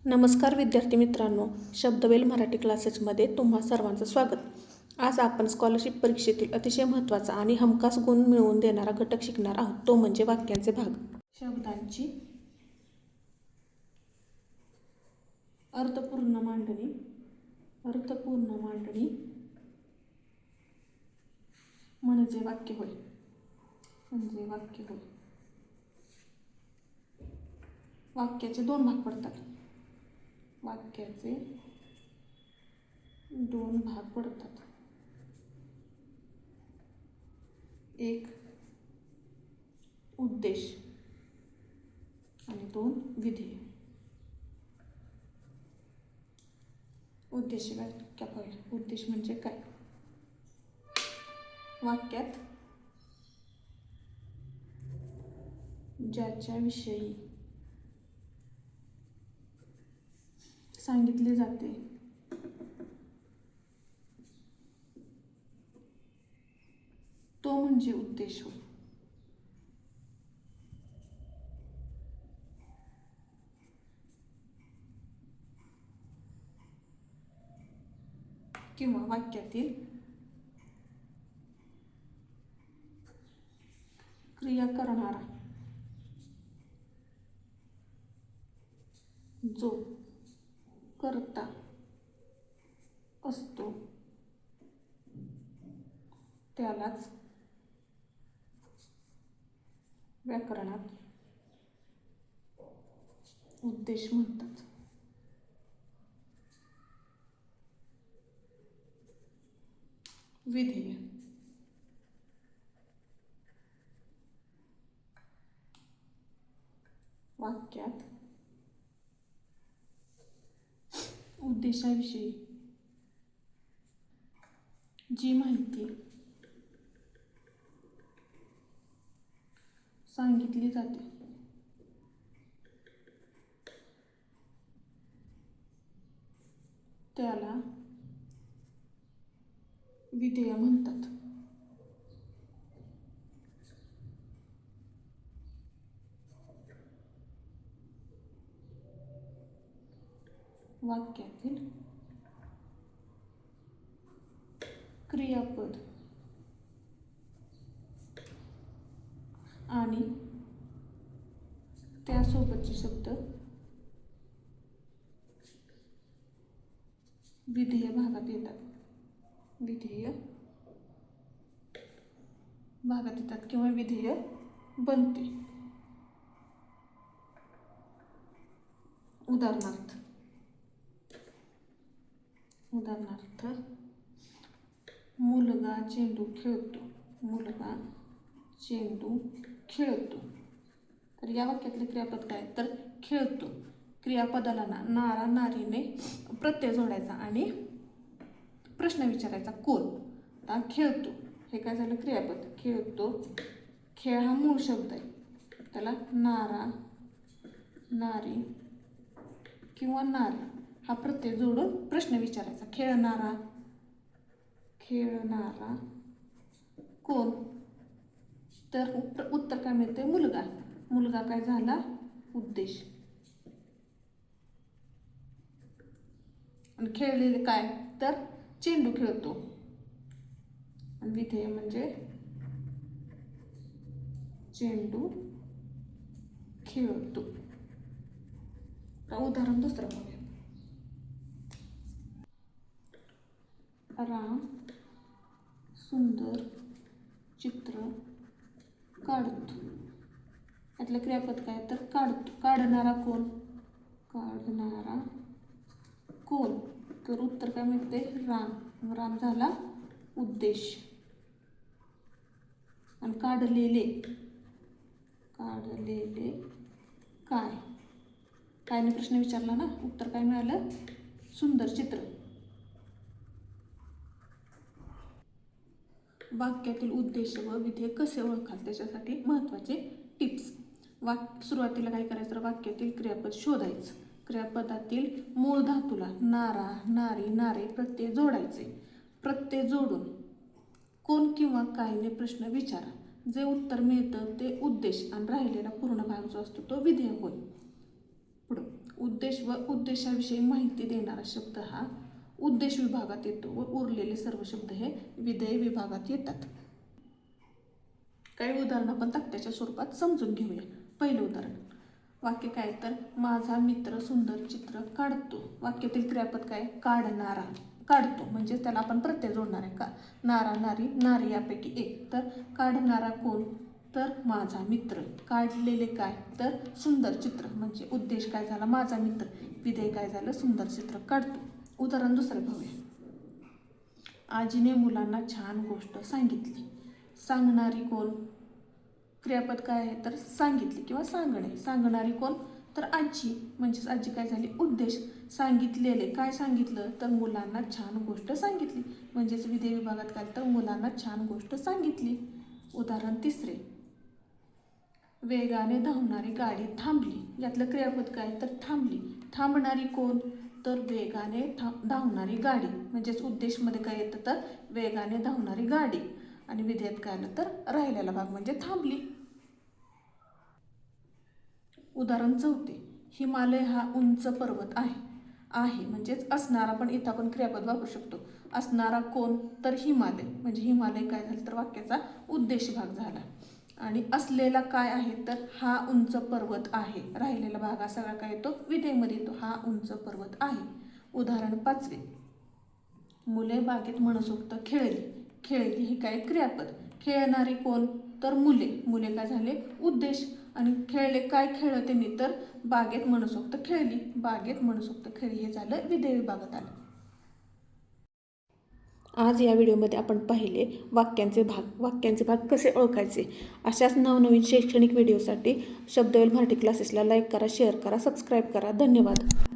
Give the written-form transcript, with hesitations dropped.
नमस्कार विद्यार्थी मित्रांनो, शब्दवेल मराठी क्लासेसमध्ये तुम्हा सर्वांचं स्वागत. आज आपण स्कॉलरशिप परीक्षेतील अतिशय महत्त्वाचा आणि हमखास गुण मिळवून देणारा घटक शिकणार आहोत, तो म्हणजे वाक्यांचे भाग. शब्दांची अर्थपूर्ण मांडणी म्हणजे वाक्य होय. वाक्याचे दोन भाग पडतात. एक उद्देश आणि दोन विधेय. उद्देश म्हणजे काय? वाक्यात ज्याच्याविषयी सांगितले जाते तो म्हणजे उद्देश होय. किंवा वाक्यातील क्रिया करणारा जो कर्ता असतो त्यालाच व्याकरणात उद्देश म्हणतात. विधेय वाक्यात उद्देशाविषयी जी माहिती सांगितली जाते त्याला विधेय म्हणतात. वाक्यातील क्रियापद आणि त्यासोबतचे शब्द विधेय भागात येतात. किंवा विधेय बनते. उदाहरणार्थ मुलगा चेंडू खेळतो. तर या वाक्यातले क्रियापद काय? तर खेळतो. क्रियापदाला नारा नारीने प्रत्यय जोडायचा आणि प्रश्न विचारायचा, कोण? आता खेळतो हे काय झालं? क्रियापद. खेळतो. खेळ हा मूळ शब्द आहे, त्याला नारा, नारी किंवा नारी हा प्रत्यय जोडून प्रश्न विचारायचा. खेळणारा कोण? तर उत्तर काय मिळते? मुलगा काय झाला? उद्देश. आणि खेळलेले काय? तर चेंडू खेळतो. आणि विधेय म्हणजे चेंडू खेळतो. उदाहरण दुसरं बघूया. राम सुंदर चित्र काढतो. यातलं क्रियापद काय? तर काढतो. काढणारा कोण? तर उत्तर काय मिळते? राम झाला उद्देश. आणि काढलेले कायने प्रश्न विचारला ना, उत्तर काय मिळालं? सुंदर चित्र. वाक्यातील उद्देश व विधेय कसे ओळखाल त्याच्यासाठी महत्त्वाचे टिप्स. सुरुवातीला काय करायचं? वाक्यातील क्रियापद शोधायचं. क्रियापदातील मूळ धातूला नारा, नारी, नारे प्रत्यय जोडायचे. प्रत्यय जोडून कोण किंवा कायने प्रश्न विचारा. जे उत्तर मिळतं ते उद्देश आणि राहिलेला पूर्ण भाग जो असतो तो विधेय होय. पुढं उद्देश व उद्देशाविषयी माहिती देणारा शब्द हा उद्देश विभागात येतो व उरलेले सर्व शब्द हे विधेय विभागात येतात. काही उदाहरणं आपण तक्त्याच्या स्वरूपात समजून घेऊया. पहिलं उदाहरण, वाक्य काय तर माझा मित्र सुंदर चित्र काढतो. वाक्यातील क्रियापद काय? काढणारा. काढतो म्हणजे त्याला आपण प्रत्यय जोडणार आहे का? नारा नारी नारी यापैकी एक. तर काढणारा कोण? तर माझा मित्र. काढलेले काय? तर सुंदर चित्र म्हणजे उद्देश काय झाला? माझा मित्र. विधेय काय झालं? सुंदर चित्र काढतो. उदाहरण दुसरं पाहूया. आजीने मुलांना छान गोष्ट सांगितली. सांगणारी कोण? क्रियापद काय आहे? तर सांगितली किंवा सांगणे. सांगणारी कोण? तर आजी. म्हणजेच आजी काय झाली? उद्देश. सांगितलेले काय सांगितलं? तर मुलांना छान गोष्ट सांगितली. म्हणजेच विधेय विभागात काय? तर मुलांना छान गोष्ट सांगितली. उदाहरण तिसरे, वेगाने धावणारी गाडी थांबली. यातलं क्रियापद काय? तर थांबली. थांबणारी कोण? तर वेगाने धावणारी गाडी. म्हणजेच उद्देशमध्ये काय येतं? तर वेगाने धावणारी गाडी. आणि विधेयात काय आलं? तर राहिलेला भाग म्हणजे थांबली. उदाहरण चौथे, हिमालय हा उंच पर्वत आहे. आहे म्हणजेच असणारा, पण इथं आपण क्रियापद वापरू शकतो. असणारा कोण? तर हिमालय. म्हणजे हिमालय काय झालं? तर वाक्याचा उद्देश भाग झाला. आणि असलेला काय आहे? तर हा उंच पर्वत आहे. राहिलेला भाग हा सगळा काय येतो? विधेयमध्ये येतो. हा उंच पर्वत आहे. उदाहरण पाचवे, मुले बागेत मनसोक्त खेळली. खेळली ही काय? क्रियापद. खेळणारी कोण? तर मुले. मुले काय झाले? उद्देश. आणि खेळले काय? खेळलं त्यांनी, तर बागेत मनसोक्त खेळली. बागेत मनसोक्त खेळली हे झालं विधेय विभागात आलं. आज या व्हिडिओमध्ये आपण पाहिले वाक्यांचे भाग कसे ओळखायचे. अशाच नवनवीन शैक्षणिक व्हिडिओसाठी शब्दवेल मराठी क्लासेसला लाईक करा, शेअर करा, सबस्क्राईब करा. धन्यवाद.